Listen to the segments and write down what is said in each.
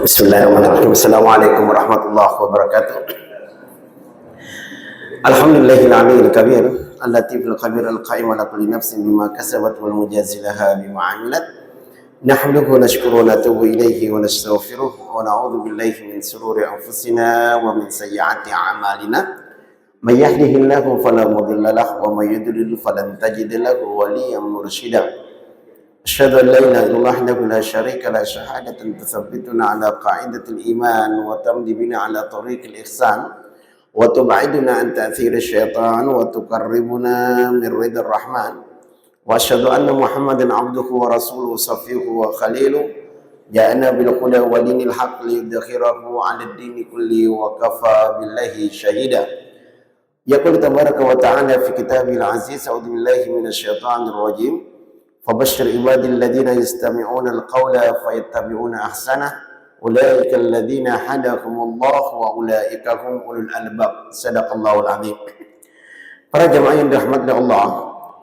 Bismillahirrahmanirrahim. Assalamualaikum warahmatullahi wabarakatuh. Alhamdulillahil aliyyil kabir, al-latifil khabir, al-qaim ala kulli nafsin bima kasabat wal mujazilaha bima 'amilat. Nahmaduhu wa nashkuruhu wa natubu ilayhi wa nastaghfiruh wa na'udzu billahi min shururi anfusina wa min sayyiati a'malina. May yahdihillahu fala mudilla lahu wa may yudlil falan tajid lahu waliyyan mursyida. Asyhadu an la ilaha illallah wahdahu la syarika la syahadatan tutsabbituna ala qa'idatil iman wa tamdi bina ala tariqil ihsan wa tub'iduna an ta'thiril syaitan wa tuqarribuna min ridar rahman wa asyhadu anna muhammadan abduhu wa rasuluhu safihu wa khaliluh ja'ana bil huda wa dinil haqq liyudkhirahu 'ala ad-dini kulli wa kafa billahi syahida. Yaqul tabaraka wa ta'ala fi kitabil aziz, a'udzu billahi minasy syaithanir rajim. Fabashshir ibadil ladzina yastami'una al-qawla fayattabi'una ahsanah ulaika alladzina hadahumullah wa ulaika hum ulul albab. Shadaqallahul azim. Para jamaah yang dirahmati Allah,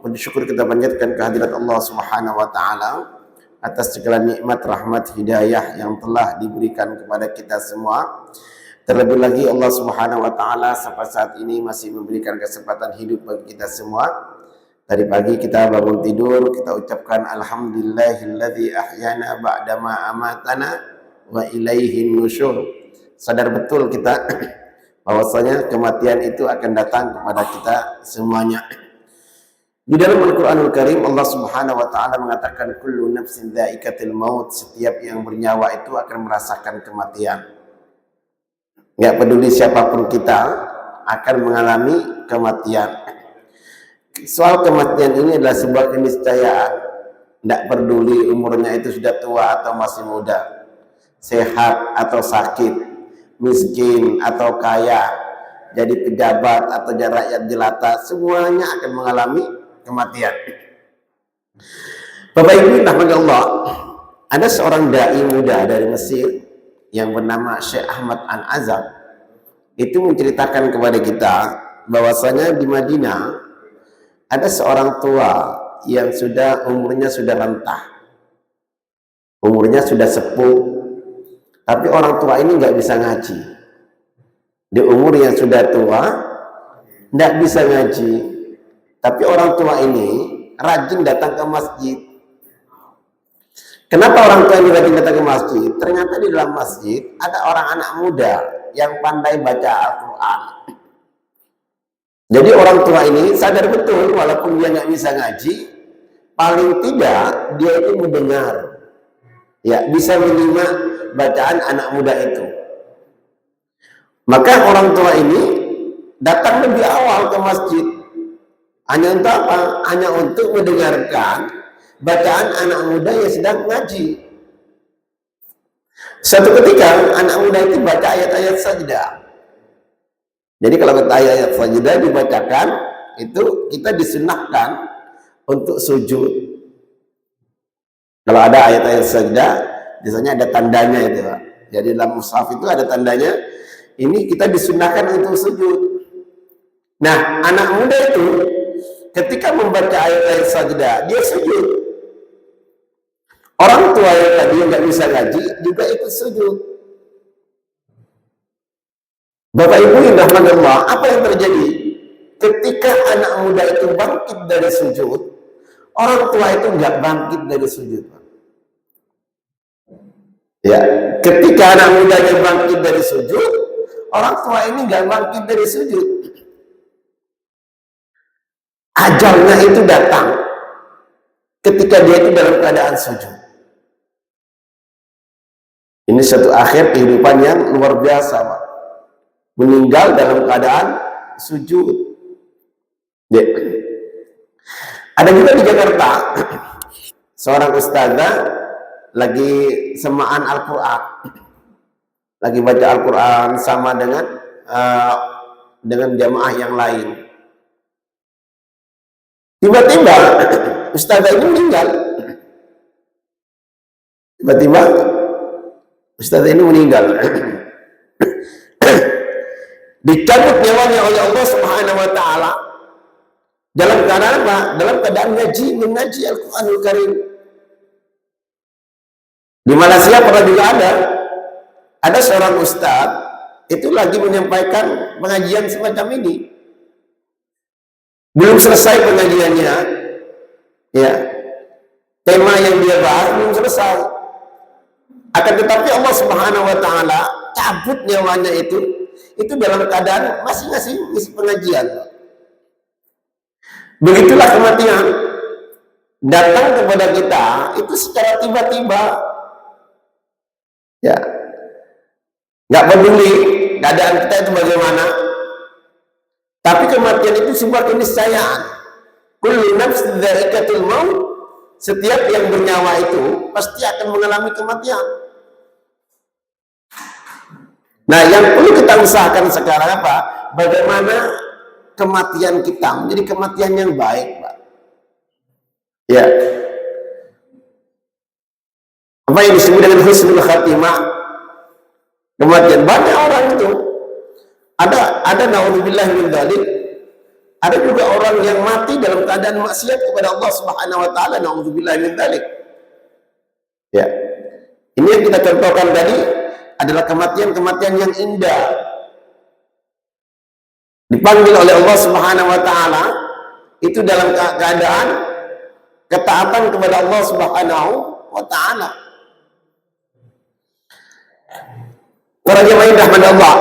puji syukur kita panjatkan kehadirat Allah Subhanahu wa taala atas segala nikmat, rahmat, hidayah yang telah diberikan kepada kita semua. Terlebih lagi Allah Subhanahu wa taala sampai saat ini masih memberikan kesempatan hidup bagi kita semua. Tadi pagi kita bangun tidur, kita ucapkan alhamdulillahilladzi ahyana ba'dama amatana wa ilaihin nusyur. Sadar betul kita bahwasanya kematian itu akan datang kepada kita semuanya. Di dalam Al-Qur'anul Karim Allah Subhanahu wa taala mengatakan kullu nafsin dha'iqatul maut, setiap yang bernyawa itu akan merasakan kematian. Enggak peduli siapapun kita akan mengalami kematian. Soal kematian ini adalah sebuah keniscayaan. Tidak peduli umurnya itu sudah tua atau masih muda, sehat atau sakit, miskin atau kaya, jadi pejabat atau jadi rakyat jelata, semuanya akan mengalami kematian. Bapak Ibu rahmatullah, ada seorang dai muda dari Mesir yang bernama Syekh Ahmad Al-Azhar. Itu menceritakan kepada kita bahwasanya di Madinah ada seorang tua yang umurnya sudah rentah, umurnya sudah sepuh, tapi orang tua ini nggak bisa ngaji. Di umur yang sudah tua, nggak bisa ngaji, tapi orang tua ini rajin datang ke masjid. Kenapa orang tua ini rajin datang ke masjid? Ternyata di dalam masjid ada orang anak muda yang pandai baca Al-Quran. Jadi orang tua ini sadar betul walaupun dia nggak bisa ngaji, paling tidak dia itu mendengar, ya bisa menyimak bacaan anak muda itu. Maka orang tua ini datang lebih awal ke masjid. Hanya untuk apa? Hanya untuk mendengarkan bacaan anak muda yang sedang ngaji. Suatu ketika anak muda itu baca ayat-ayat sajdah. Jadi kalau ayat sajdah dibacakan, itu kita disunahkan untuk sujud. Kalau ada ayat-ayat sajdah, biasanya ada tandanya itu, Pak. Jadi dalam mushaf itu ada tandanya. Ini kita disunahkan untuk sujud. Nah, anak muda itu ketika membaca ayat-ayat sajdah, dia sujud. Orang tua yang tadi nggak bisa ngaji juga ikut sujud. Bapak Ibu yang dirahmati Allah, apa yang terjadi? Ketika anak muda itu bangkit dari sujud, orang tua itu nggak bangkit dari sujud. Ya, ketika anak mudanya bangkit dari sujud, orang tua ini nggak bangkit dari sujud. Ajalnya itu datang ketika dia itu dalam keadaan sujud. Ini satu akhir kehidupan yang luar biasa, Pak. Meninggal dalam keadaan sujud. Ada juga di Jakarta seorang ustazah lagi semaan Al-Quran, lagi baca Al-Quran sama dengan jamaah yang lain. Tiba-tiba ustazah ini meninggal. Tiba-tiba ustazah ini meninggal. Dicabut nyawanya oleh Allah Subhanahu wa taala. Dalam keadaan apa? Dalam keadaan mengaji Al-Quranul Karim. Di Malaysia pernah juga ada seorang ustadz itu lagi menyampaikan pengajian semacam ini. Belum selesai pengajiannya, ya. Tema yang dia bahas belum selesai. Akan tetapi Allah Subhanahu wa taala cabut nyawanya itu dalam keadaan masih isi pengajian. Begitulah kematian datang kepada kita itu secara tiba-tiba. Ya. Nggak peduli keadaan kita itu bagaimana. Tapi kematian itu sebuah keniscayaan. Kullu nafsin dha'iqatul maut. Setiap yang bernyawa itu pasti akan mengalami kematian. Nah, yang perlu kita usahakan sekarang apa? Bagaimana kematian kita menjadi kematian yang baik, Pak. Ya. Apa yang disebut dengan husnul khatimah? Kematian banyak orang itu. Ada naudzubillah min dzalik. Ada juga orang yang mati dalam keadaan maksiat kepada Allah Subhanahu wa taala, naudzubillah min dzalik. Ya. Ini yang kita contohkan tadi adalah kematian-kematian yang indah. Dipanggil oleh Allah Subhanahu wa taala itu dalam keadaan ketaatan kepada Allah Subhanahu wa taala. Para jemaah yang dirahmati Allah,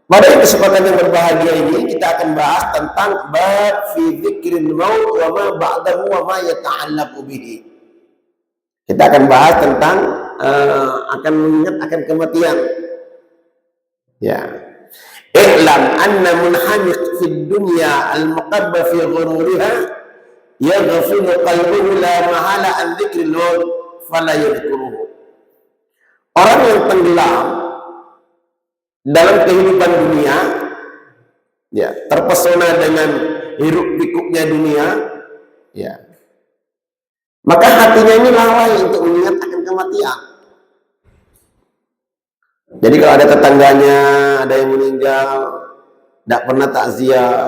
pada kesempatan yang berbahagia ini kita akan bahas tentang bab fi dzikril maut wa ma ba'dahu wa ma yata'allaqu bihi. Kita akan bahas tentang akan mengingat akan kematian. Ya. I'lam anna munhamiq fid dunya al-muqabba fi ghururiha yaghfilu qalbuhu la mahala an dzikril maut fala yadhkuruhu. Orang yang tenggelam dalam kehidupan dunia, ya, terpesona dengan hiruk pikuknya dunia, ya, maka hatinya ini lalai untuk mengingat akan kematian. Jadi kalau ada tetangganya, ada yang meninggal, tidak pernah takziah,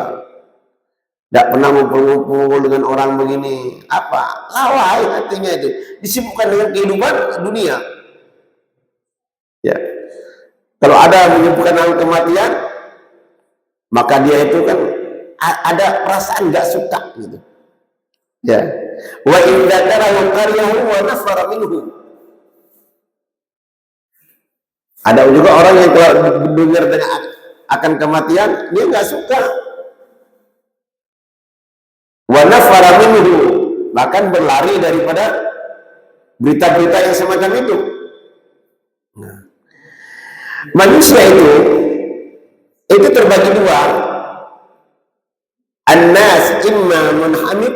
tidak pernah ngumpul-ngumpul dengan orang begini, apa? Lalai hatinya itu, disibukkan dengan kehidupan dunia. Ya. Kalau ada menyebutkan tentang kematian, maka dia itu kan ada perasaan nggak suka gitu. Ya. Wa in dzakara qaryahu wa nafara minhu. Ada juga orang yang kalau mendengar akan kematian, dia nggak suka. Wa nafara minhu, bahkan berlari daripada berita-berita yang semacam itu. Nah. Manusia itu terbagi dua. An-nas imma munhamid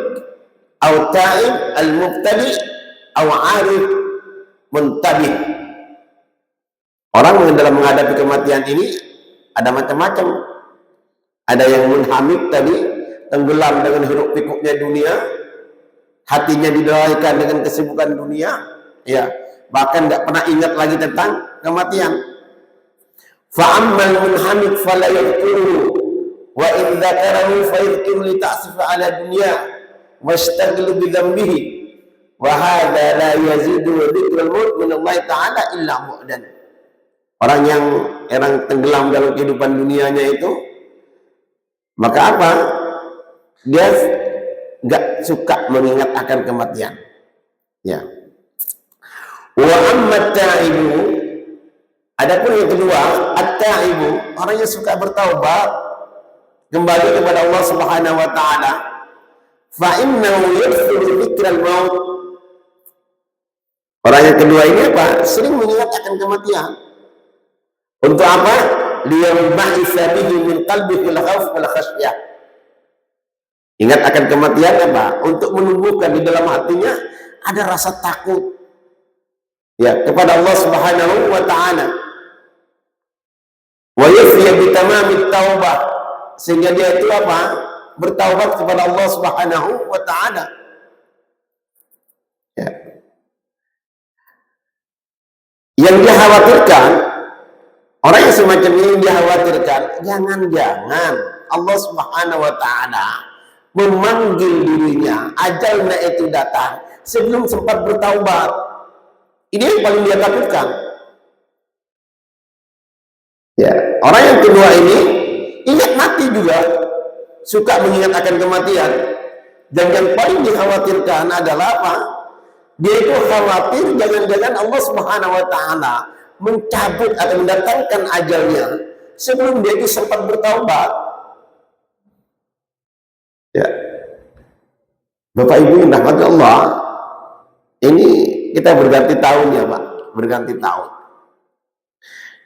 atau ta'ib al-mubtadi atau 'arif muntabih. Orang dalam menghadapi kematian ini ada macam-macam. Ada yang munhamid tadi, tenggelam dengan hiruk pikuknya dunia, hatinya dilalaikan dengan kesibukan dunia, ya, bahkan tidak pernah ingat lagi tentang kematian. Fa'ammal munhamid fala yadhkuru wa in dzakarahu fa yadhkuru li ta'sifa 'ala dunya wastaghilu bi dhanbihi wa hadha la yazidu dhikrul maut min Allah ta'ala illa mu'dan. Orang yang tenggelam dalam kehidupan dunianya itu, maka apa? Dia enggak suka mengingat akan kematian. Ya. Wa amma ta'ibu, adapun yang kedua, at-ta'ibu, orang yang suka bertaubat kembali kepada Allah Subhanahu wa taala, fa innahu yadhkuru dzikral maut. Orang yang kedua ini apa? Sering mengingat akan kematian. Untuk apa? Liyamba'isa bihi min qalbihi al-khauf wal khasyah. Ingat akan kematian apa? Untuk menumbuhkan di dalam hatinya ada rasa takut, ya, kepada Allah Subhanahu wa taala. Wa yafya bi tamamit taubah, sehingga dia itu apa? Bertaubat kepada Allah Subhanahu wa taala. Ya. Yang dia khawatirkan, orang yang semacam ini dia khawatirkan, jangan-jangan Allah Subhanahu wa taala memanggil dirinya, ajalnya itu datang sebelum sempat bertaubat. Ini yang paling dia takutkan. Ya, orang yang kedua ini ingat mati juga, suka mengingat akan kematian. Dan yang paling dikhawatirkan adalah apa? Dia itu khawatir jangan-jangan Allah Subhanahu wa taala mencabut atau mendatangkan ajalnya sebelum dia itu sempat bertaubat. Ya. Bapak Ibu yang rahmati Allah, ini kita berganti tahun ya Pak, berganti tahun.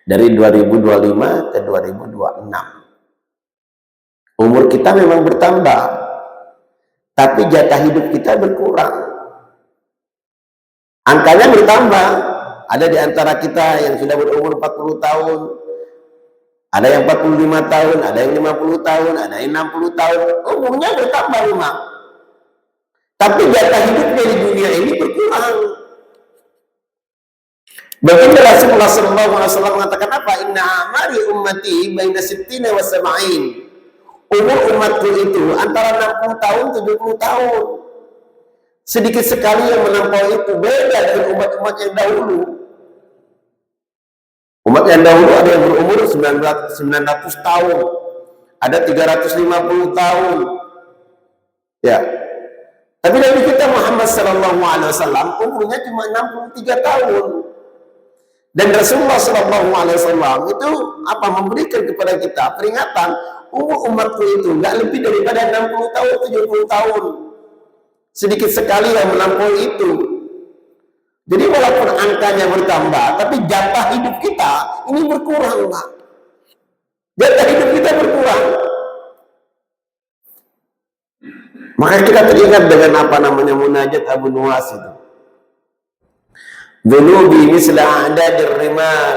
Dari 2025 ke 2026. Umur kita memang bertambah, tapi jatah hidup kita berkurang. Angkanya bertambah. Ada di antara kita yang sudah berumur 40 tahun, ada yang 45 tahun, ada yang 50 tahun, ada yang 60 tahun. Umurnya bertambah memang. Tapi jatah hidupnya di dunia ini berkurang. Baginda Rasulullah SAW mengatakan apa? Inna amari ummati baina sittina wa sab'in. Umur umatku itu antara 60 tahun 70 tahun. Sedikit sekali yang melampaui itu, beda dengan umat-umat yang dahulu. Umat yang dahulu ada yang berumur 900 tahun, ada 350 tahun. Ya. Tapi Nabi kita Muhammad SAW umurnya cuma 63 tahun. Dan Rasulullah SAW itu apa, memberikan kepada kita peringatan, umur umatku itu nggak lebih daripada 60 tahun, 70 tahun. Sedikit sekali yang melampaui itu. Jadi walaupun angkanya bertambah, tapi jatah hidup kita ini berkurang, Pak. Jatah hidup kita berkurang. Maka kita teringat dengan apa namanya munajat Abu Nuwas itu. Dunubi misla a'dadir rimal.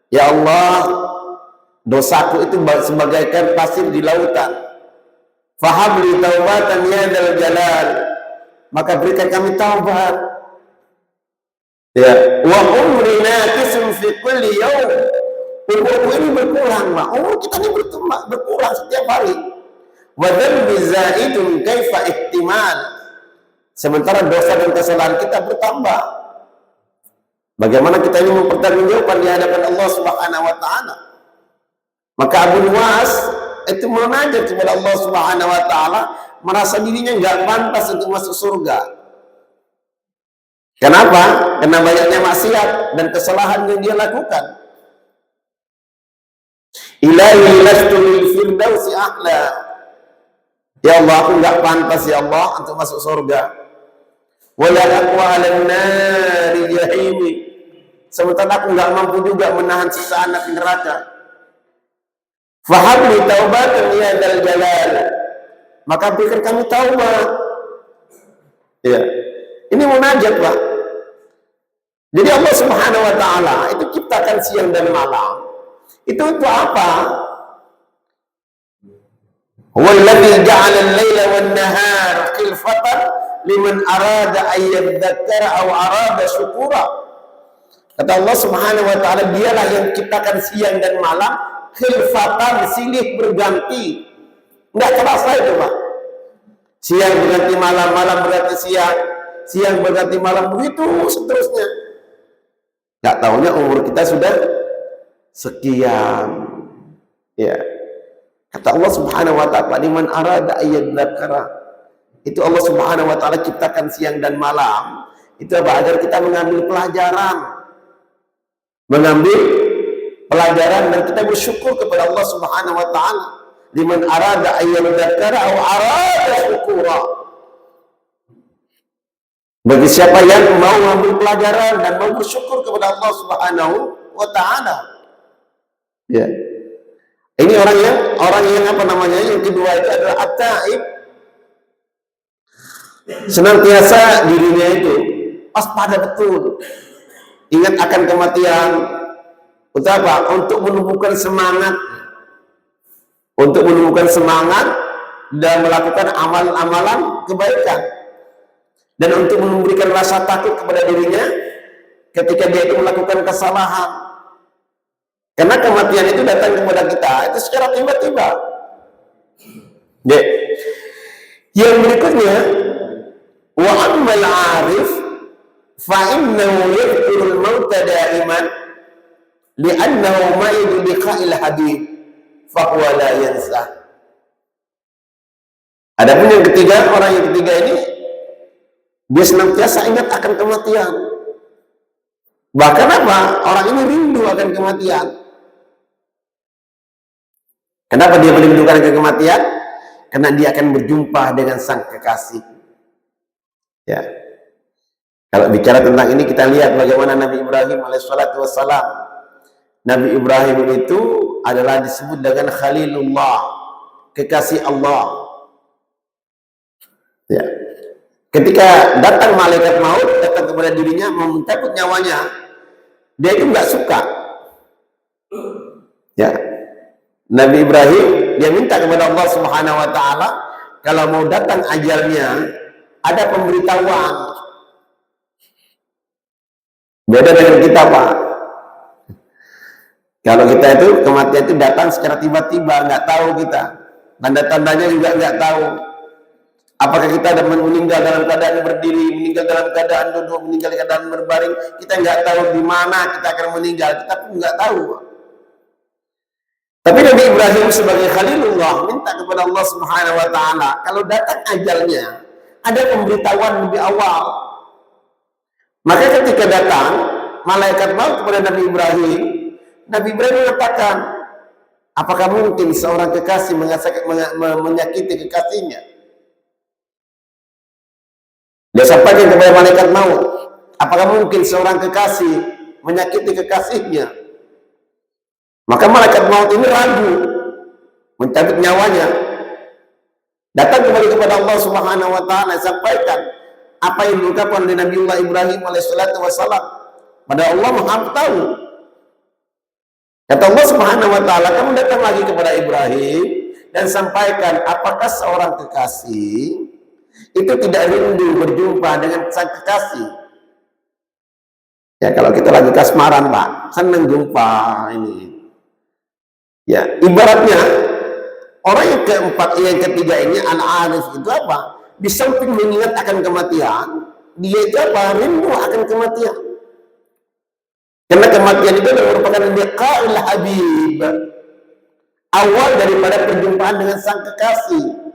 Ya Allah, dosaku itu sebagaikan pasir di lautan. Fahabli taubatan ya dzal jalal. Maka berikan kami taubat. Ya, wa umri naqisun fi kulli yawm. Umurku ini berkurang, Pak. Umur kita ini berkurang setiap hari. Wa dzambi zaidun kaifa ihtimal. Sementara dosa dan kesalahan kita bertambah. Bagaimana kita ini mempertanggungjawabkan di hadapan Allah Subhanahu wa taala? Maka Abu Nuwas itu munajat kepada Allah Subhanahu wa taala, merasa dirinya enggak pantas untuk masuk surga. Kenapa? Karena banyaknya maksiat dan kesalahan yang dia lakukan. Ilahi lastu lil firdausi a'la. Ya Allah, aku enggak pantas ya Allah untuk masuk surga. Wala aqwa 'alan nari jahimi. Sementara aku enggak mampu juga menahan siksa anak neraka. Fahabli taubatan ya dzal jalal. Maka berikan kami taubat. Ya. Ini munajat, Pak. Jadi Allah Subhanahu wa taala itu ciptakan siang dan malam. Itu untuk apa? Wallazi ja'ala al-laila wan-nahara khilfatan liman arada ay yadhakkara aw arada syukura. Kata Allah Subhanahu wa taala, dialah yang ciptakan siang dan malam khilfatan, silih berganti. Enggak terasa itu, Pak. Siang berganti malam, malam berganti siang, siang berganti malam, begitu seterusnya. Enggak tahunya umur kita sudah sekian. Ya. Kata Allah Subhanahu wa taala, "Liman arada ayyadzakara." Itu Allah Subhanahu wa taala ciptakan siang dan malam. Itu apa? Agar kita mengambil pelajaran. Mengambil pelajaran dan kita bersyukur kepada Allah Subhanahu wa taala. Liman arada ayyadzakara aw arada syukura. Bagi siapa yang mau mengambil pelajaran dan mau bersyukur kepada Allah Subhanahu wa taala. Ya. Ini orang yang apa namanya? Yang kedua itu adalah at-taib. Senantiasa dirinya itu waspada betul. Ingat akan kematian. Untuk apa? Untuk menumbuhkan semangat. Untuk menumbuhkan semangat dan melakukan amalan-amalan kebaikan. Dan untuk memberikan rasa takut kepada dirinya ketika dia itu melakukan kesalahan. Karena kematian itu datang kepada kita itu secara tiba-tiba. Yang berikutnya, wa ammal 'arif fa innahu yadhkurul mauta da'iman li'annahu ma'idu liqa'il habib fa huwa la yansa. Adapun yang ketiga, orang yang ketiga ini dia senantiasa ingat akan kematian. Bahkan apa? Orang ini rindu akan kematian. Kenapa dia merindukan akan kematian? Karena dia akan berjumpa dengan sang kekasih. Ya. Kalau bicara tentang ini, kita lihat bagaimana Nabi Ibrahim alaihissalatu wassalam. Nabi Ibrahim itu adalah disebut dengan Khalilullah, kekasih Allah. Ya. Ketika datang malaikat maut, datang kepada dirinya mau mencabut nyawanya, dia itu nggak suka. Ya. Nabi Ibrahim dia minta kepada Allah Subhanahu wa taala, kalau mau datang ajalnya, ada pemberitahuan. Beda dengan kita, Pak. Kalau kita itu kematian itu datang secara tiba-tiba, nggak tahu kita. Tanda-tandanya juga nggak tahu. Apakah kita ada meninggal dalam keadaan berdiri, meninggal dalam keadaan duduk, meninggal dalam keadaan berbaring, kita nggak tahu di mana kita akan meninggal, kita pun nggak tahu. Tapi Nabi Ibrahim sebagai Khalilullah minta kepada Allah Subhanahu wa taala, kalau datang ajalnya, ada pemberitahuan lebih awal. Maka ketika datang malaikat maut kepada Nabi Ibrahim mengatakan, apakah mungkin seorang kekasih menyakiti kekasihnya? Dia sampaikan kepada malaikat maut, apakah mungkin seorang kekasih menyakiti kekasihnya? Maka malaikat maut ini ragu, mencabut nyawanya. Datang kembali kepada Allah Subhanahu wa taala, sampaikan apa yang diucapkan oleh Nabiullah Ibrahim alaihissalatu wassalam. Pada Allah Maha tahu. Kata Allah Subhanahu wa taala, kamu datang lagi kepada Ibrahim dan sampaikan, apakah seorang kekasih itu tidak rindu berjumpa dengan sang kekasih? Ya, kalau kita lagi kasmaran, Pak, senang jumpa ini. Ya, ibaratnya orang yang keempat, yang ketiga ini al-arif itu apa? Di samping mengingat akan kematian, dia itu apa? Rindu akan kematian. Karena kematian itu merupakan liqa'il habib, awal daripada perjumpaan dengan sang kekasih.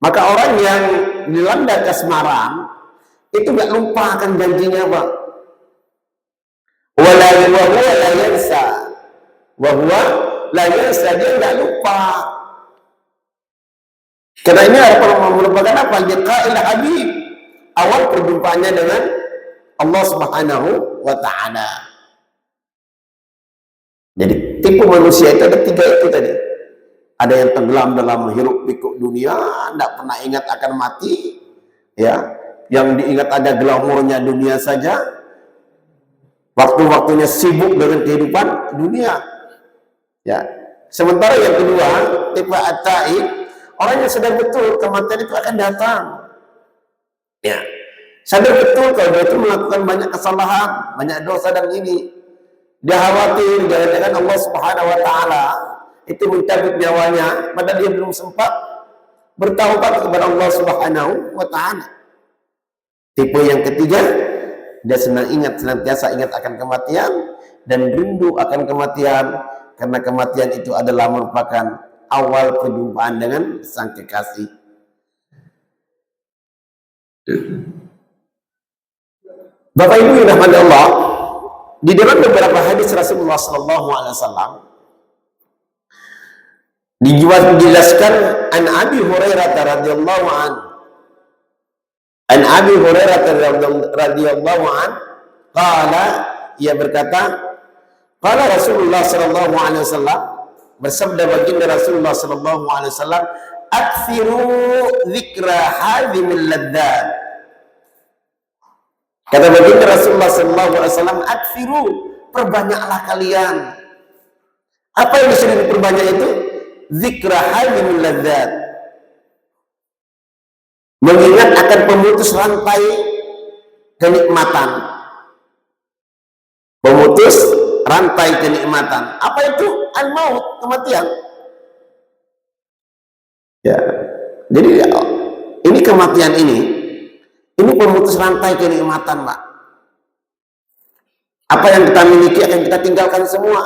Maka orang yang dilanda kasmaran itu gak lupa akan janjinya, Pak. Wa huwa la yansa. Wa huwa la yansa, dia gak lupa. Karena ini merupakan apa? Liqa'il habib, awal perjumpaannya dengan Allah Subhanahu wa taala. Jadi tipe manusia itu ada tiga itu tadi. Ada yang tenggelam dalam hiruk pikuk dunia, tidak pernah ingat akan mati, ya. Yang diingat ada glamornya dunia saja, waktu-waktunya sibuk dengan kehidupan dunia, ya. Sementara yang kedua, tipe at-taib, orang yang sadar betul kematian itu akan datang, ya. Sadar betul kalau dia itu melakukan banyak kesalahan, banyak dosa dan ini, dia khawatir jangan-jangan Allah Subhanahu wa taala itu mencabut nyawanya, padahal dia belum sempat bertaubat kepada Allah Subhanahu wa taala. Tipe yang ketiga, dia senantiasa ingat akan kematian dan rindu akan kematian, karena kematian itu adalah merupakan awal perjumpaan dengan sang kekasih. Bapak Ibu yang dirahmati Allah, di dalam beberapa hadis Rasulullah sallallahu alaihi wasallam dijelaskan an Abi Hurairah radhiyallahu an qala, ia berkata, qala Rasulullah sallallahu alaihi wasallam, bersabda baginda Rasulullah sallallahu alaihi wasallam, aktsiru dzikra hadhimil ladzat. Kata baginda Rasulullah sallallahu alaihi wasallam, aktsiru, perbanyaklah kalian. Apa yang disuruh diperbanyak itu? Zikra hadhimil ladzat, mengingat akan pemutus rantai kenikmatan. Pemutus rantai kenikmatan. Apa itu? Al-maut, kematian. Ya. Jadi Ini kematian ini pemutus rantai kenikmatan, Pak. Apa yang kita miliki akan kita tinggalkan semua.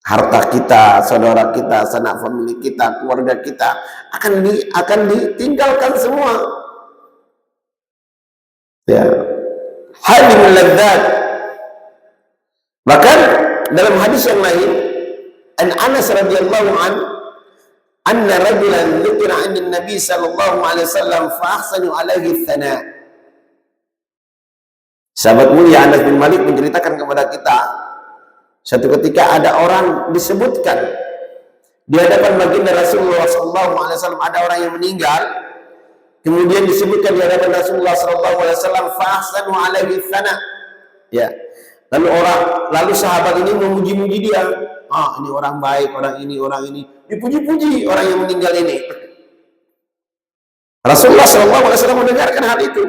Harta kita, saudara kita, sanak famili kita, keluarga kita akan ditinggalkan semua. Ya. Halimul ladzat. Bahkan dalam hadis yang lain, an Anas radhiyallahu anna rajulan dzukira 'inda Nabi sallallahu alaihi wasallam fa ahsanu alaihi tsana. Sahabat mulia Anas bin Malik menceritakan kepada kita, satu ketika ada orang disebutkan di hadapan baginda Rasulullah sallallahu alaihi wasallam, ada orang yang meninggal, kemudian disebutkan di hadapan Rasulullah sallallahu alaihi wasallam fa ahsanu alaihi tsana. Ya. Lalu sahabat ini memuji-muji dia. Ini orang baik, orang ini. Dipuji-puji orang yang meninggal ini. Rasulullah SAW mendengarkan hal itu.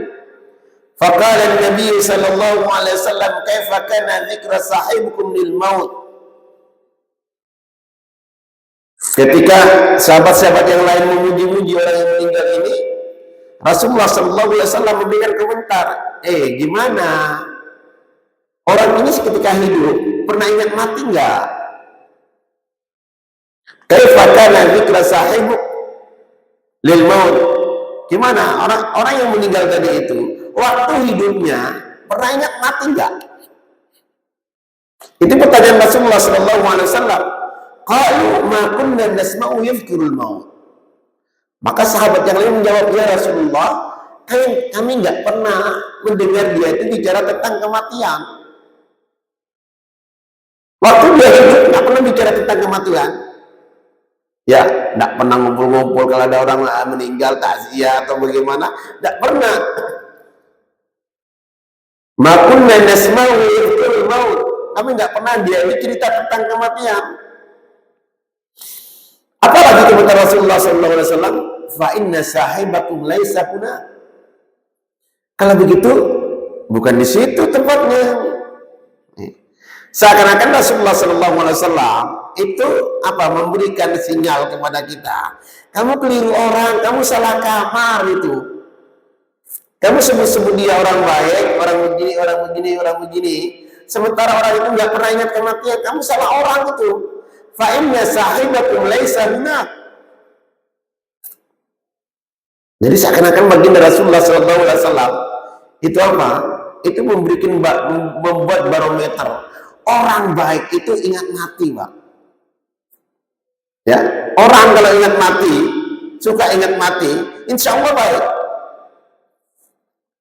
Faqala an-nabiy sallallahu alaihi wasallam, "Kaifa kana dzikra sahibikum lil maut?" Ketika sahabat-sahabat yang lain memuji-muji orang yang meninggal ini, Rasulullah SAW memberikan komentar, gimana? Orang ini ketika hidup pernah ingat mati enggak? Kaifa kana dzikra sahibuk lil maut? Gimana orang yang meninggal tadi itu waktu hidupnya pernah ingat mati enggak? Itu pertanyaan Rasulullah sallallahu alaihi wasallam. Qalu ma kunna nasma'u yadhkurul maut. Maka sahabat yang lain menjawab, ya Rasulullah, kami enggak pernah mendengar dia itu bicara tentang kematian. Waktu dia hidup nggak pernah bicara tentang kematian. Ya, nggak pernah ngumpul-ngumpul kalau ada orang meninggal, takziah atau bagaimana, nggak pernah. Ma kunna nasma'u yadhkurul maut. Kami nggak pernah dia ini cerita tentang kematian. Apalagi kata Rasulullah SAW, fa inna sahibakum laisa huna. Kalau begitu, bukan di situ tempatnya. Seakan-akan Rasulullah SAW itu memberikan sinyal kepada kita. Kamu keliru orang, kamu salah kamar itu. Kamu sebut-sebut dia orang baik, orang begini. Sementara orang itu nggak pernah ingat kematian. Kamu salah orang itu. Fa inna sahibakum laisa huna. Jadi seakan-akan baginda Rasulullah SAW itu Itu membuat barometer. Orang baik itu ingat mati, Pak. Ya, orang kalau ingat mati, suka ingat mati, insya Allah baik.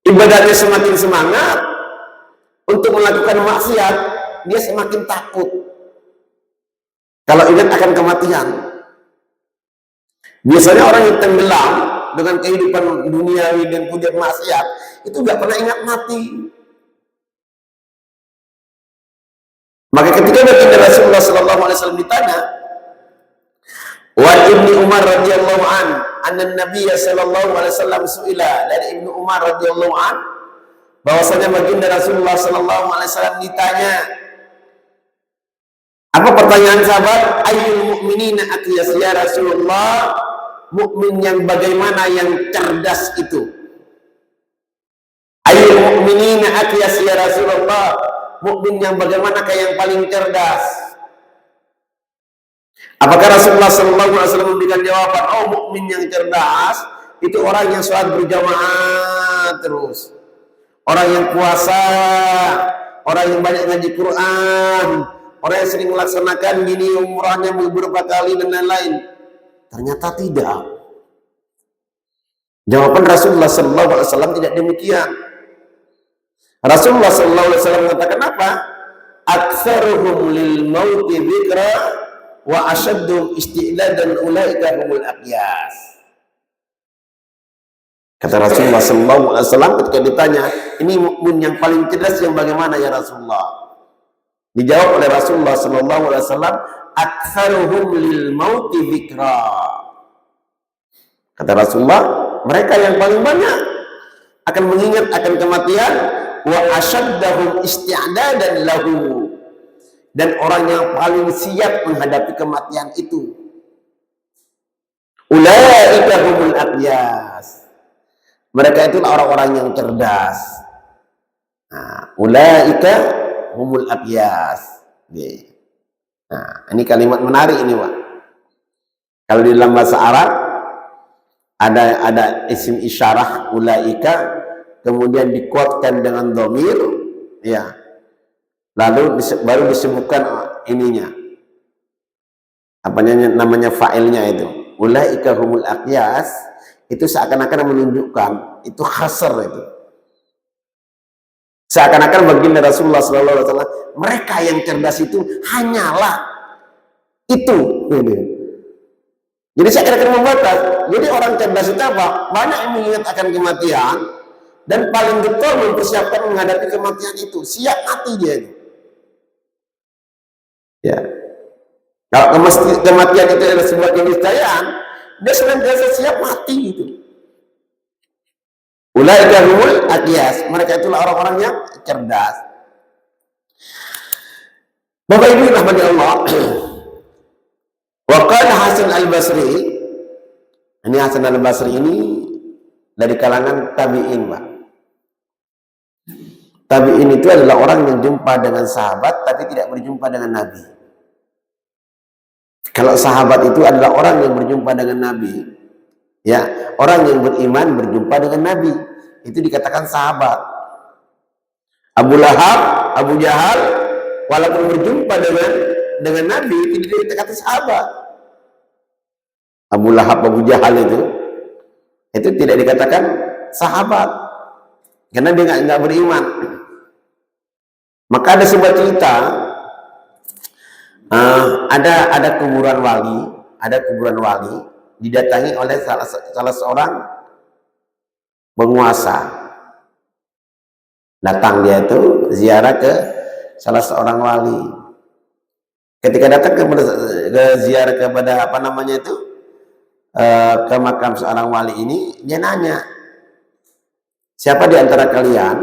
Ibadahnya semakin semangat untuk melakukan maksiat, dia semakin takut. Kalau ingat akan kematian, biasanya orang yang tenggelam dengan kehidupan duniawi dan punya maksiat, itu nggak pernah ingat mati. Maka ketika baginda Rasulullah SAW ditanya, wa Ibnu Umar radhiyallahu anna Nabiy sallallahu alaihi wasallam suila, dari Ibnu Umar radhiyallahu bahwasanya baginda Rasulullah sallallahu alaihi wasallam ditanya, apa pertanyaan sahabat? Ayyul mu'minina aqyas ya Rasulullah? Mukmin yang bagaimana yang cerdas itu? Ayyul mu'minina aqyas ya Rasulullah? Mukmin yang bagaimanakah yang paling cerdas? Apakah Rasulullah SAW memberikan jawaban, mukmin yang cerdas itu orang yang sholat berjamaah terus, orang yang puasa, orang yang banyak ngaji Quran, orang yang sering melaksanakan gini umrahnya beberapa kali dan lain-lain? Ternyata tidak. Jawaban Rasulullah SAW tidak demikian. Rasulullah SAW mengatakan apa? Aktsaruhum lil mauti dzikra wa ashaddum isti'dadan ulaika humul aqyas. Kata Rasulullah SAW ketika ditanya, ini mukmin yang paling cerdas yang bagaimana ya Rasulullah? Dijawab oleh Rasulullah SAW, aktsaruhum lil mauti dzikra. Kata Rasulullah, mereka yang paling banyak akan mengingat akan kematian, wa asyaddahum isti'dadan lahu, dan orang yang paling siap menghadapi kematian itu. Ulaika humul aqyas. Mereka itu orang-orang yang cerdas. Nah, ulaika humul aqyas. Nah, ini kalimat menarik ini, Pak. Kalau di dalam bahasa Arab ada isim isyarah ulaika, kemudian dikuatkan dengan dhamir, ya. Lalu baru disebutkan ininya. Namanya fa'ilnya itu. Ulaika humul aqyas, itu seakan-akan menunjukkan itu khasar itu. Seakan-akan baginda Rasulullah SAW, mereka yang cerdas itu hanyalah itu. Jadi seakan-akan membatas. Jadi orang cerdas itu apa? Banyak yang mengingat akan kematian dan paling betul mempersiapkan menghadapi kematian itu. Siap mati dia itu. Ya. Kalau kematian itu adalah sebuah keniscayaan, dia senantiasa siap mati gitu. Ulaika humul aqyas, mereka itulah orang-orang yang cerdas. Bapak Ibu rahmati Allah. Wa qala Hasan al-Basri, ini Hasan al-Basri ini dari kalangan tabi'in, Pak. Tabi'in itu adalah orang yang jumpa dengan sahabat tapi tidak berjumpa dengan Nabi. Kalau sahabat itu adalah orang yang berjumpa dengan Nabi, ya, orang yang beriman berjumpa dengan Nabi, itu dikatakan sahabat. Abu Lahab, Abu Jahal, walaupun berjumpa dengan Nabi, tidak dikatakan sahabat. Abu Lahab, Abu Jahal itu tidak dikatakan sahabat, karena dia nggak beriman. Maka ada sebuah cerita, ada kuburan wali, didatangi oleh salah seorang penguasa. Datang dia itu ziarah ke salah seorang wali. Ketika datang ke ziarah kepada ke makam seorang wali ini, dia nanya, siapa di antara kalian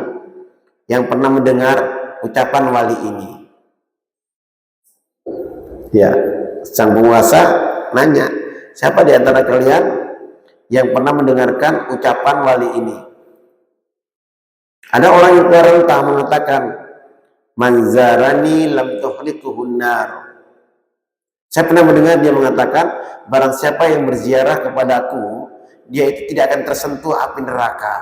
yang pernah mendengar ucapan wali ini? Ya, sang penguasa nanya, siapa di antara kalian yang pernah mendengarkan ucapan wali ini? Ada orang yang terentah mengatakan, manzarani lam tuhlikuhun nar. Saya pernah mendengar dia mengatakan, barang siapa yang berziarah kepadaku, dia itu tidak akan tersentuh api neraka.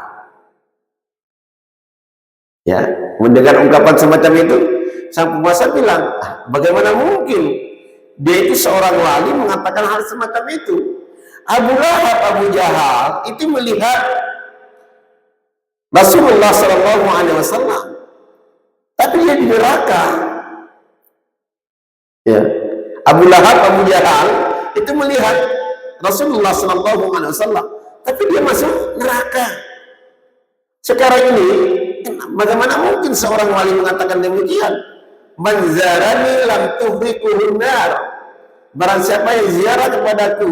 Ya, mendengar ungkapan semacam itu, sang penguasa bilang, bagaimana mungkin dia itu seorang wali mengatakan hal semacam itu? Abu Lahab, Abu Jahal itu melihat Rasulullah SAW, tapi dia di neraka. Ya. Abu Lahab, Abu Jahal itu melihat Rasulullah SAW, tapi dia masuk neraka. Sekarang ini, bagaimana mungkin seorang wali mengatakan demikian? Manzarani lam tuhrikuhun nar. Barang siapa yang ziarah kepadaku,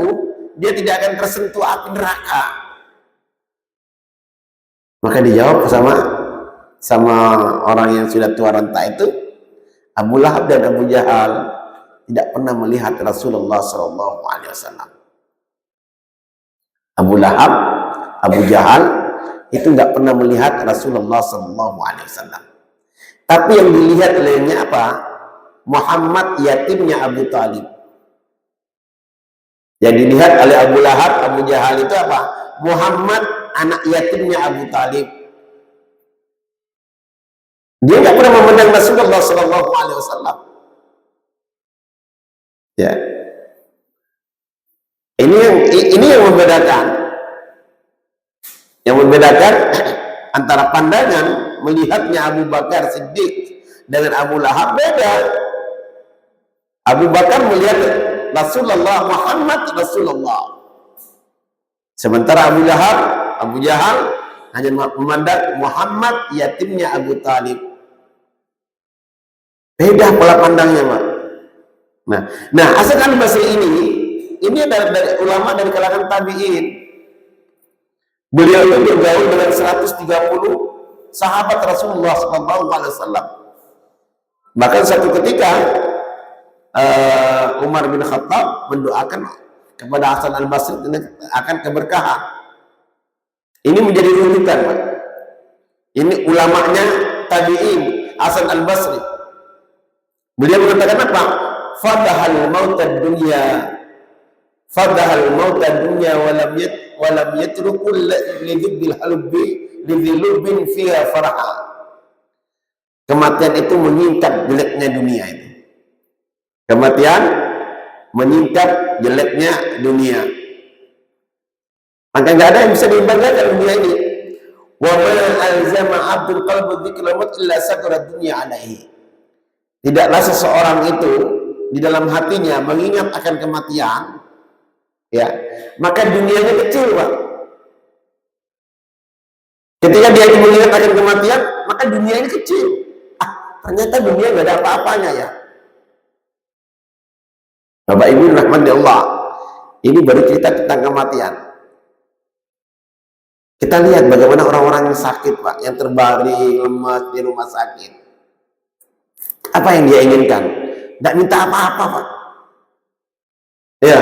dia tidak akan tersentuh api neraka. Maka dijawab sama orang yang sudah tua renta itu, Abu Lahab dan Abu Jahal tidak pernah melihat Rasulullah SAW. Abu Lahab, Abu Jahal itu nggak pernah melihat Rasulullah SAW. Tapi yang dilihat olehnya apa? Muhammad yatimnya Abu Talib. Yang dilihat oleh Abu Lahab, Abu Jahal itu apa? Muhammad anak yatimnya Abu Talib. Dia nggak pernah memandang Rasulullah SAW. Ya, ini yang membedakan. Yang membedakan antara pandangan melihatnya Abu Bakar Siddiq dengan Abu Lahab beda. Abu Bakar melihat Rasulullah, Muhammad Rasulullah. Sementara Abu Lahab, Abu Jahal hanya memandang Muhammad yatimnya Abu Talib. Beda pola pandangnya, Pak. Nah, Hasan al-Basri ini adalah dari ulama dari kalangan tabi'in. Beliau itu bergaul dengan 130 sahabat Rasulullah SAW. Bahkan satu ketika Umar bin Khattab mendoakan kepada Hasan Al-Basri akan keberkahan. Ini menjadi rujukan, Pak. Ini ulamanya tabi'in, Hasan Al-Basri. Beliau mengatakan apa? Fadahal mautad dunya walam yatrukul lidhibbil halubbi lidhilubin fiha faraha. Kematian itu menyingkap jeleknya dunia itu. Kematian menyingkap jeleknya dunia. Maka nggak ada yang bisa dibanggakan dunia ini. Wa ma alzama abdul qalbu dzikral maut illa sakara dunya alaihi. Tidaklah seseorang itu di dalam hatinya mengingat akan kematian, ya, maka dunianya kecil, Pak. Ketika dia mengingat akan kematian, maka dunia ini kecil. Ternyata dunia nggak ada apa-apanya, ya. Bapak Ibu rahmati Allah, ini baru cerita tentang kematian. Kita lihat bagaimana orang-orang yang sakit, Pak, yang terbaring lemas di rumah sakit. Apa yang dia inginkan? Tidak minta apa-apa, Pak. Ya,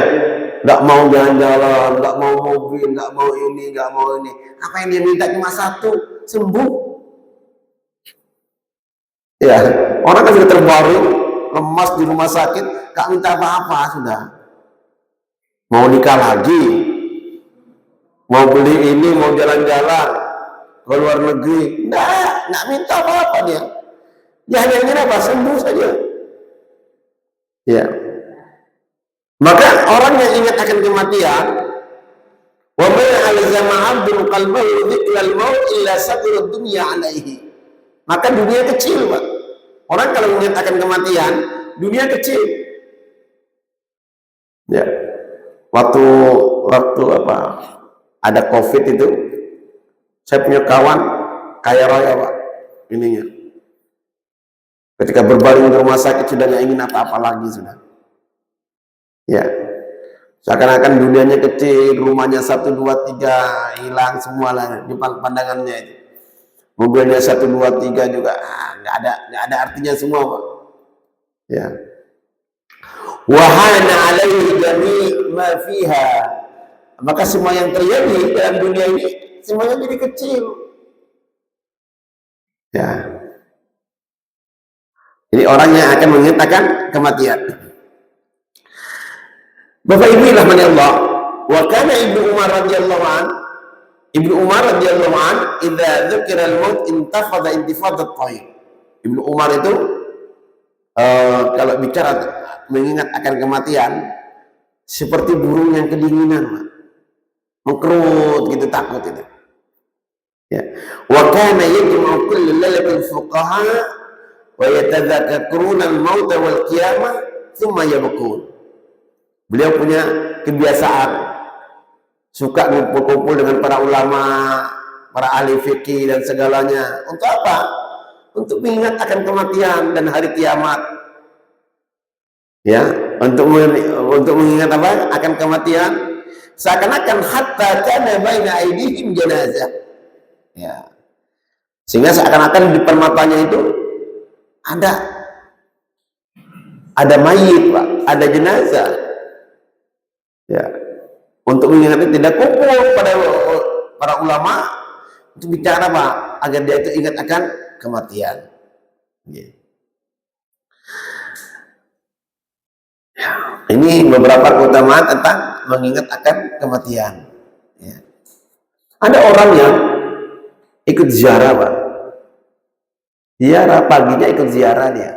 nggak mau jalan-jalan, nggak mau mobil, nggak mau ini, nggak mau ini. Apa yang dia minta cuma satu, sembuh. Ya, orang kan sudah terbaring, lemas di rumah sakit, nggak minta apa-apa sudah. Mau nikah lagi, mau beli ini, mau jalan-jalan ke luar negeri, nggak minta apa-apa dia. Dia hanya ingin apa? Sembuh saja. Ya. Maka orang yang ingat akan kematian, wa ma alzama 'abdun qalbahu dzikral maut illa sabirat dunya 'alaihi. Maka dunia kecil, Pak. Orang kalau ingat akan kematian, dunia kecil. Ya. Waktu apa? Ada Covid itu, saya punya kawan kaya raya, Pak. Ininya. Ketika berbaring di rumah sakit sudah nggak ingin apa-apa lagi sudah. Ya, seakan-akan dunianya kecil, rumahnya 1, 2, 3 hilang semua lah di pandangannya itu. Mobilnya 1, 2, 3 juga nggak ada artinya semua, Pak. Ya. Wahana alaihi jami' ma fiha. Maka semua yang terjadi dalam dunia ini semuanya jadi kecil. Ya. Ini orang yang akan mengatakan kematian. Bapak Ibu rahmani Allah, wa kana Ibnu Umar radhiyallahu an, idza dzukira al-maut intafada intifadat tayr. Ibnu Umar itu kalau bicara mengingat akan kematian seperti burung yang kedinginan, Pak. Mengkerut gitu, takut itu. Ya. Wa kana yajma'u kullu lailatin fuqaha wa yatadhakkaruna al-maut wal qiyamah thumma yabkun. Beliau punya kebiasaan suka ngumpul-kumpul dengan para ulama, para ahli fikih dan segalanya. Untuk apa? Untuk mengingat akan kematian dan hari kiamat. Ya, untuk mengingat apa? Akan kematian. Seakan-akan hatta kana baina aydihim janazah. Ya. Sehingga seakan-akan di depan matanya itu ada mayit, Pak, ada jenazah. Ya, untuk mengingatnya tidak kumpul pada para ulama untuk bicara apa? Agar dia itu ingat akan kematian. Ya. Ya. Ini beberapa keutamaan tentang mengingat akan kematian. Ya. Ada orang yang ikut ziarah, Pak. Ziarah paginya ikut ziarah dia.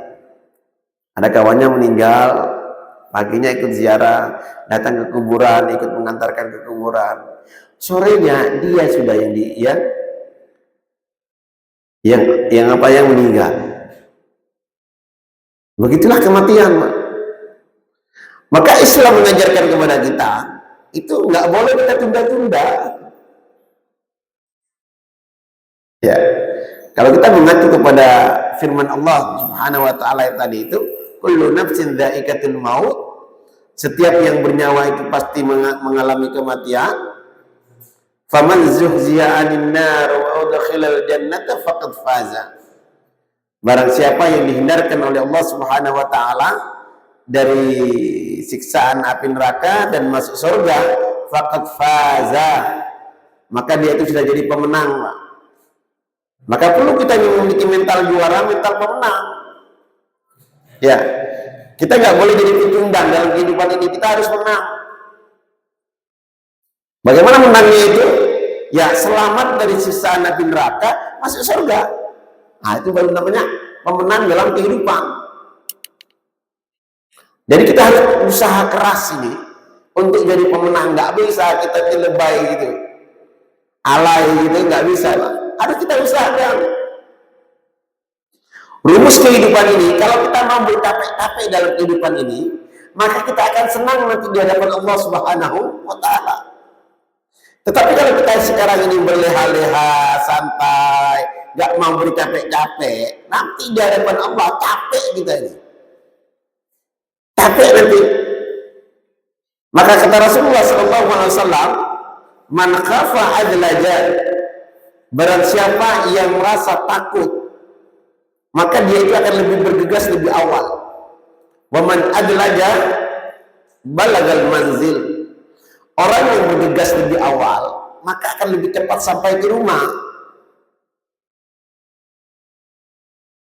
Ada kawannya meninggal, paginya ikut ziarah, datang ke kuburan, ikut mengantarkan ke kuburan. Sorenya dia sudah yang meninggal. Begitulah kematian, Pak. Maka Islam mengajarkan kepada kita itu nggak boleh kita tunda-tunda. Ya, kalau kita mengacu kepada firman Allah Subhanahu Wa Taala yang tadi itu, kullu nafsin dha'iqatul maut. Setiap yang bernyawa itu pasti mengalami kematian. Faman zuhziya 'anil nar wa udkhilal jannata faqad faza. Barang siapa yang dihindarkan oleh Allah Subhanahu wa taala dari siksaan api neraka dan masuk surga, faqad faza, maka dia itu sudah jadi pemenang. Maka perlu kita memiliki mental juara, mental pemenang. Ya, kita nggak boleh jadi pecundang dalam kehidupan ini. Kita harus menang. Bagaimana menangnya itu? Ya, selamat dari siksaan api neraka, masuk surga. Nah, itu baru namanya pemenang dalam kehidupan. Jadi kita harus usaha keras ini untuk jadi pemenang. Nggak bisa kita lebay gitu, alay gitu, nggak bisa, Pak. Harus kita usahakan. Rumus kehidupan ini, kalau kita mau bercapek-capek dalam kehidupan ini, maka kita akan senang nanti di hadapan Allah Subhanahu wa Ta'ala. Tetapi kalau kita sekarang ini berleha-leha, santai, nggak mau bercapek-capek, nanti di hadapan Allah capek kita ini. Capek nanti. Maka kata Rasulullah SAW, man khafa adlaja, barang siapa yang merasa takut, maka dia itu akan lebih bergegas lebih awal. Wa man adlaja balagal manzil. Orang yang bergegas lebih awal, maka akan lebih cepat sampai ke rumah.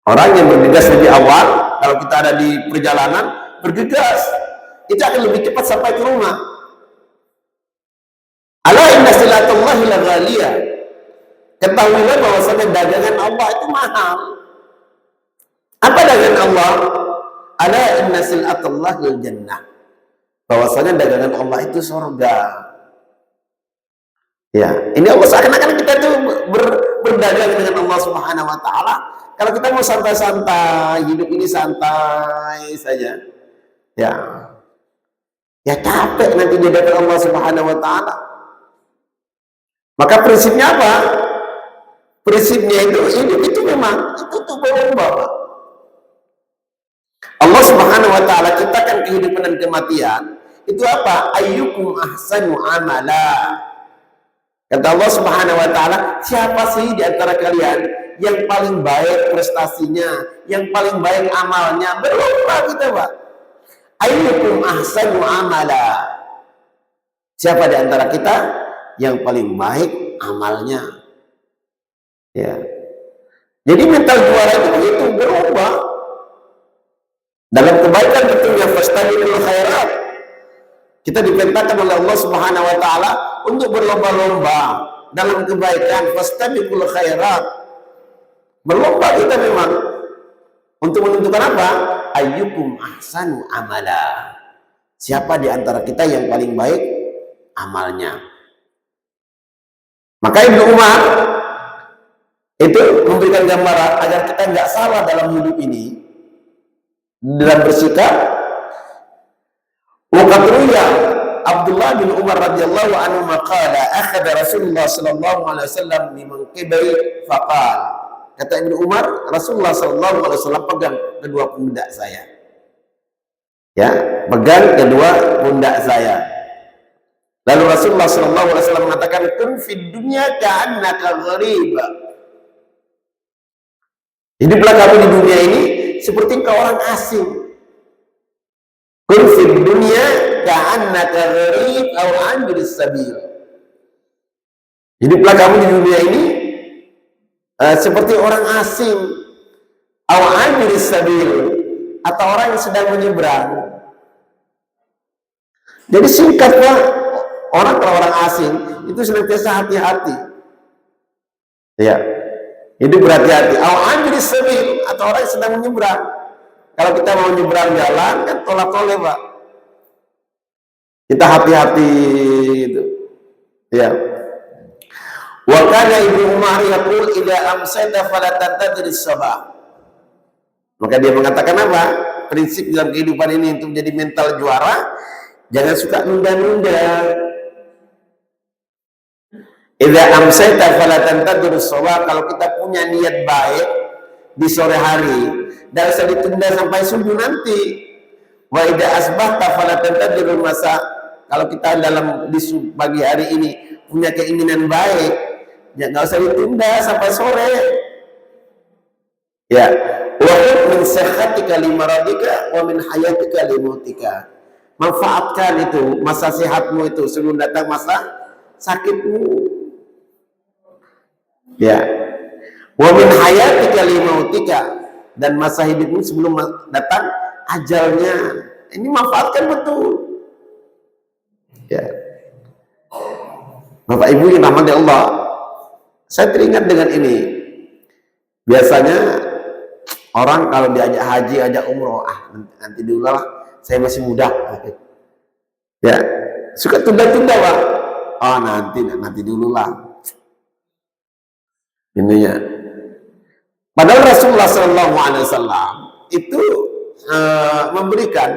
Orang yang bergegas lebih awal, kalau kita ada di perjalanan, bergegas, itu akan lebih cepat sampai ke rumah. Ala inna silatullahi la ghaliyah. Ketahuilah bahwasanya dagangan Allah itu mahal. Apa dagangan Allah? Ala inna silatullahi jannah. Bahwasanya dagangan Allah itu surga. Ya, ini Allah seakan-akan kita tuh berdagang dengan Allah Subhanahu wa Ta'ala. Kalau kita mau santai-santai, hidup ini santai saja, ya capek nanti di hadapan Allah Subhanahu wa Ta'ala. Maka prinsipnya apa? Prinsipnya itu hidup itu memang itu tuh berubah. Allah Subhanahu wa Ta'ala ciptakan kehidupan dan kematian. Itu apa? Ayyukum ahsanu amala. Kata Allah Subhanahu wa Ta'ala, siapa sih di antara kalian yang paling baik prestasinya, yang paling baik amalnya? Berlomba kita, Pak. Ayyukum ahsanu amala. Siapa di antara kita yang paling baik amalnya? Ya. Jadi mental juara itu begitu, berubah. Dalam kebaikan betulnya fastabiqul khairat. Kita diperintahkan oleh Allah Subhanahu wa Ta'ala untuk berlomba-lomba dalam kebaikan, fastabiqul khairat. Berlomba kita memang untuk menentukan apa? Ayyukum ahsanu amala. Siapa di antara kita yang paling baik amalnya? Maka Ibnu Umar itu memberikan gambaran agar kita nggak salah dalam hidup ini, dalam bersikap. Waqatruya Abdullah bin Umar radhiyallahu anhu maqala akhadha Rasulullah sallallahu alaihi wasallam mimman qibli faqal. Kata Ibnu Umar, Rasulullah sallallahu alaihi wasallam pegang kedua pundak saya. Ya, pegang kedua pundak saya. Lalu Rasulullah sallallahu alaihi wasallam mengatakan, "Kun fid dunya ka'annaka gharib." Hiduplah kamu di dunia ini seperti engkau orang asing. Kun fid dunya ka'annaka gharib aw 'abiris sabil. Hiduplah kamu di dunia ini seperti orang asing, aw 'abiris sabil, atau orang yang sedang menyeberang. Jadi singkatnya, kalau orang asing itu senantiasa hati-hati. Ya. Hidup berhati-hati. Aw 'abiris sabil, atau orang yang sedang menyeberang. Kalau kita mau nyebrang jalan kan tolak-tolak, Pak. Kita hati-hati itu. Ya. Wa kana Ibnu Umar yaqul idza amsayta fala tantadhir as-sabah. Maka dia mengatakan apa? Prinsip dalam kehidupan ini untuk menjadi mental juara, jangan suka nunda-nunda. Idza amsayta fala tantadhir as-sabah, kalau kita punya niat baik di sore hari, dan bisa ditunda sampai subuh nanti. Wa idza asbahta fala tantadhirul masa. Kalau kita dalam di pagi hari ini punya keinginan baik, ya nggak usah ditunda sampai sore. Ya, wa min sihhatika limaradika wa min hayatika limautika. Manfaatkan itu masa sehatmu itu sebelum datang masa sakitmu. Ya. Wa min hayatika li mautika, dan masa hidupmu sebelum datang ajalnya. Ini manfaatkan betul. Ya. Bapak Ibu yang rahmati Allah, saya teringat dengan ini. Biasanya orang kalau diajak haji, ajak umroh, nanti dulu lah, saya masih muda. Ya, suka tunda-tunda, Pak. Oh, nanti dulu lah. Ininya. Padahal Rasulullah SAW itu memberikan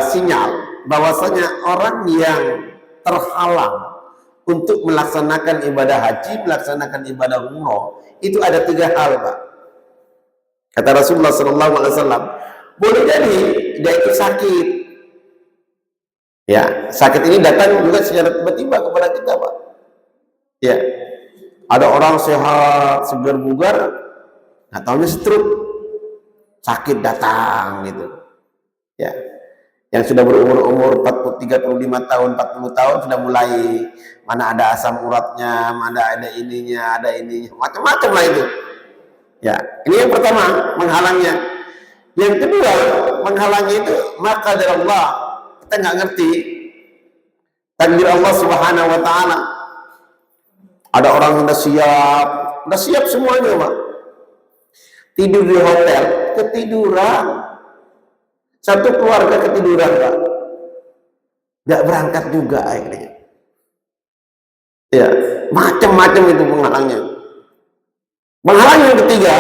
sinyal bahwasanya orang yang terhalang untuk melaksanakan ibadah haji, melaksanakan ibadah umroh, itu ada 3 hal, Pak. Kata Rasulullah SAW, boleh jadi dia itu sakit. Ya, sakit ini datang juga secara tiba-tiba kepada kita, Pak. Ya, ada orang sehat, segar bugar, nggak tahunya stroke, sakit datang gitu. Ya, yang sudah berumur 35 tahun, 40 tahun sudah mulai mana ada asam uratnya, mana ada ininya, macam-macam lah itu. Ya, ini yang pertama menghalangnya. Yang kedua menghalangnya itu maka dari Allah, kita nggak ngerti takdir Allah Subhanahu Wa Taala. Ada orang yang udah siap semuanya, Pak. Tidur di hotel, ketiduran. Satu keluarga ketiduran, Pak. Nggak berangkat juga akhirnya. Ya, macam-macam itu penghalangnya. Penghalang yang ketiga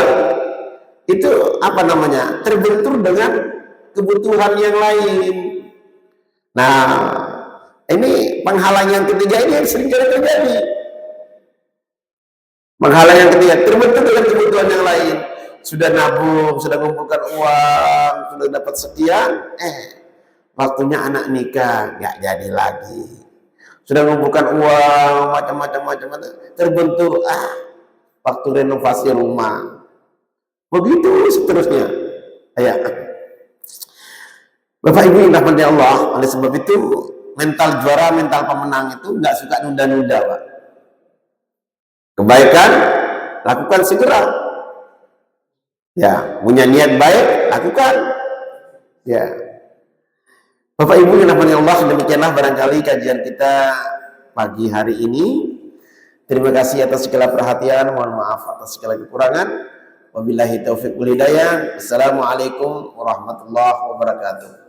itu apa namanya? Terbentur dengan kebutuhan yang lain. Nah, ini penghalang yang ketiga ini yang sering kali terjadi. Penghalang yang ketiga terbentur dengan kebutuhan yang lain. Sudah nabung, sudah mengumpulkan uang, sudah dapat sekian, waktunya anak nikah, nggak jadi lagi. Sudah mengumpulkan uang, macam-macam, terbentur, waktu renovasi rumah. Begitu seterusnya. Ya. Bapak Ibu yang rahmati Allah, oleh sebab itu mental juara, mental pemenang itu nggak suka nunda-nunda, Pak. Kebaikan lakukan segera. Ya, punya niat baik lakukan. Ya. Bapak Ibu yang rahmati Allah, demikianlah barangkali kajian kita pagi hari ini. Terima kasih atas segala perhatian, mohon maaf atas segala kekurangan. Wabillahi taufiq wal hidayah. Assalamualaikum warahmatullahi wabarakatuh.